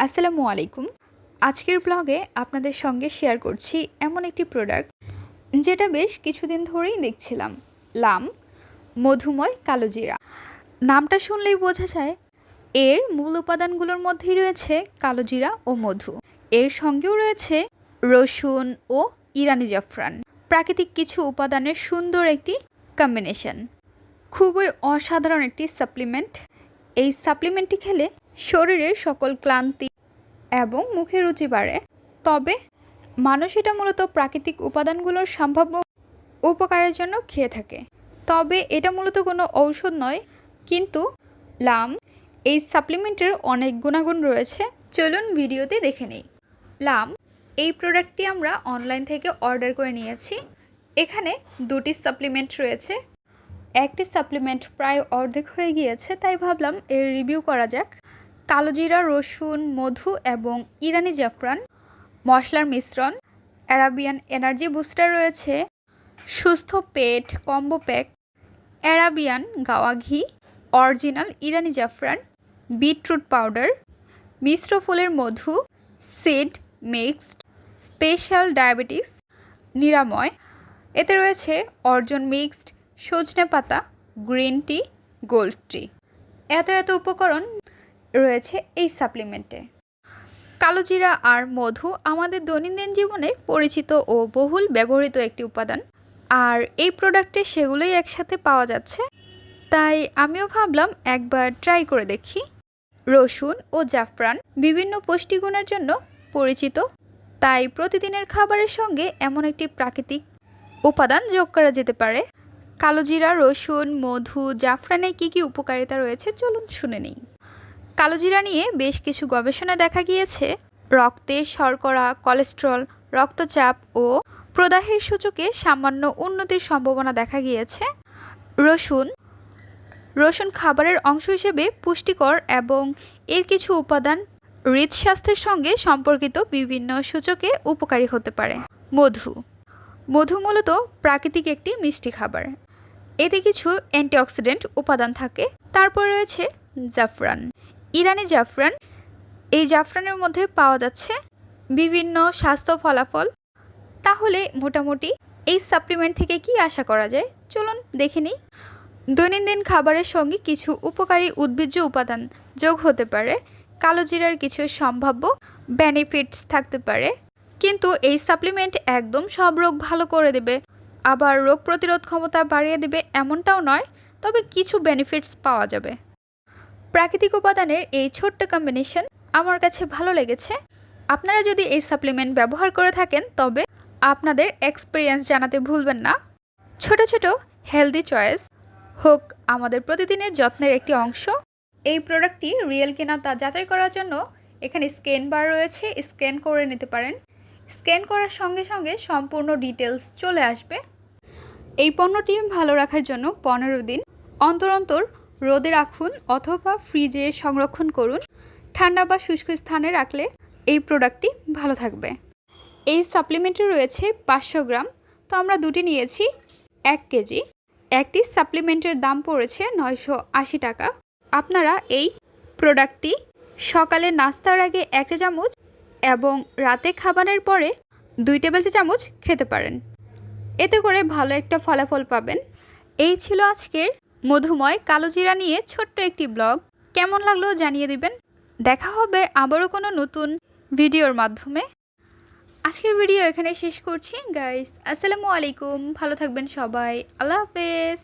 আসসালামু আলাইকুম। আজকের ব্লগে আপনাদের সঙ্গে শেয়ার করছি এমন একটি প্রোডাক্ট যেটা বেশ কিছুদিন ধরেই দেখছিলাম। লাম মধুময় কালোজিরা। নামটা শুনলেই বোঝা যায় এর মূল উপাদানগুলোর মধ্যেই রয়েছে কালোজিরা ও মধু। এর সঙ্গেও রয়েছে রসুন ও ইরানি জাফরান। প্রাকৃতিক কিছু উপাদানের সুন্দর একটি কম্বিনেশন। খুবই অসাধারণ একটি সাপ্লিমেন্ট। এই সাপ্লিমেন্টটি খেলে শরীরের সকল ক্লান্তি এবং মুখের রুচি বাড়ে। তবে মানুষ এটা মূলত প্রাকৃতিক উপাদানগুলোর সম্ভাব্য উপকারের জন্য খেয়ে থাকে। তবে এটা মূলত কোনো ঔষধ নয়, কিন্তু লাম এই সাপ্লিমেন্টের অনেক গুণাগুণ রয়েছে। চলুন ভিডিওতে দেখে নেই। লাম এই প্রোডাক্টটি আমরা অনলাইন থেকে অর্ডার করে নিয়েছি। এখানে দুটি সাপ্লিমেন্ট রয়েছে। একটি সাপ্লিমেন্ট প্রায় অর্ধেক হয়ে গিয়েছে, তাই ভাবলাম এর রিভিউ করা যাক। কালোজিরা, রসুন, মধু এবং ইরানি জাফরান মশলার মিশ্রণ। অ্যারাবিয়ান এনার্জি বুস্টার রয়েছে। সুস্থ পেট কম্বো প্যাক। অ্যারাবিয়ান গাওয়া ঘি, অরিজিনাল ইরানি জাফরান, বিটরুট পাউডার, মিশ্র ফুলের মধু, সিড মিক্সড, স্পেশাল ডায়াবেটিস নিরাময়। এতে রয়েছে অর্জুন মিক্সড, সজনে পাতা, গ্রিন টি, গোল্ড টি। এত উপকরণ রয়েছে এই সাপ্লিমেন্টে। কালোজিরা আর মধু আমাদের দৈনন্দিন জীবনে পরিচিত ও বহুল ব্যবহৃত একটি উপাদান, আর এই প্রোডাক্টে সেগুলোই একসাথে পাওয়া যাচ্ছে। তাই আমিও ভাবলাম একবার ট্রাই করে দেখি। রসুন ও জাফরান বিভিন্ন পুষ্টিগুণের জন্য পরিচিত, তাই প্রতিদিনের খাবারের সঙ্গে এমন একটি প্রাকৃতিক উপাদান যোগ করা যেতে পারে। কালোজিরা, রসুন, মধু, জাফরানে কী উপকারিতা রয়েছে চলুন শুনে নিই। কালোজিরা নিয়ে বেশ কিছু গবেষণায় দেখা গিয়েছে রক্তে শর্করা, কোলেস্টেরল, রক্তচাপ ও প্রদাহের সূচকে সামান্য উন্নতির সম্ভাবনা দেখা গিয়েছে। রসুন খাবারের অংশ হিসেবে পুষ্টিকর এবং এর কিছু উপাদান হৃদস্বাস্থ্যের সঙ্গে সম্পর্কিত বিভিন্ন সূচকে উপকারী হতে পারে। মধু মূলত প্রাকৃতিক একটি মিষ্টি খাবার। এতে কিছু অ্যান্টিঅক্সিডেন্ট উপাদান থাকে। তারপর রয়েছে জাফরান, ইরানি জাফরান। এই জাফরানের মধ্যে পাওয়া যাচ্ছে বিভিন্ন স্বাস্থ্য ফলাফল। তাহলে মোটামুটি এই সাপ্লিমেন্ট থেকে কি আশা করা যায় চলুন দেখে নিই। দৈনন্দিন খাবারের সঙ্গে কিছু উপকারী উদ্ভিজ্জ উপাদান যোগ হতে পারে। কালোজিরার কিছু সম্ভাব্য বেনিফিটস থাকতে পারে, কিন্তু এই সাপ্লিমেন্ট একদম সব রোগ ভালো করে দেবে, আবার রোগ প্রতিরোধ ক্ষমতা বাড়িয়ে দেবে এমনটাও নয়। তবে কিছু বেনিফিটস পাওয়া যাবে। প্রাকৃতিক উপাদানের এই ছোট্ট কম্বিনেশন আমার কাছে ভালো লেগেছে। আপনারা যদি এই সাপ্লিমেন্ট ব্যবহার করে থাকেন তবে আপনাদের এক্সপিরিয়েন্স জানাতে ভুলবেন না। ছোট ছোট হেলদি চয়েস হোক আমাদের প্রতিদিনের যত্নের একটি অংশ। এই প্রোডাক্টটি রিয়েল কিনা তা যাচাই করার জন্য এখানে স্ক্যান বার রয়েছে, স্ক্যান করে নিতে পারেন। স্ক্যান করার সঙ্গে সঙ্গে সম্পূর্ণ ডিটেলস চলে আসবে। এই পণ্যটি ভালো রাখার জন্য 15 দিন অন্তর অন্তর রোদে রাখুন অথবা ফ্রিজে সংরক্ষণ করুন। ঠান্ডা বা শুষ্ক স্থানে রাখলে এই প্রোডাক্টটি ভালো থাকবে। এই সাপ্লিমেন্টে রয়েছে 500 গ্রাম, তো আমরা দুটি নিয়েছি 1 কেজি। একটি সাপ্লিমেন্টের দাম পড়েছে 980 টাকা। আপনারা এই প্রোডাক্টটি সকালে নাস্তার আগে 1 চা চামচ এবং রাতে খাবারের পরে 2 টেবিল চা চামচ খেতে পারেন। এতে করে ভালো একটা ফলাফল পাবেন। এই ছিল আজকের মধুময় কালোজিরা নিয়ে ছোট্ট একটি ব্লগ। কেমন লাগলো জানিয়ে দিবেন। দেখা হবে আবারও কোনো নতুন ভিডিওর মাধ্যমে। আজকের ভিডিও এখানে শেষ করছি গাইস। আসসালামু আলাইকুম, ভালো থাকবেন সবাই। আল্লাহ হাফেজ।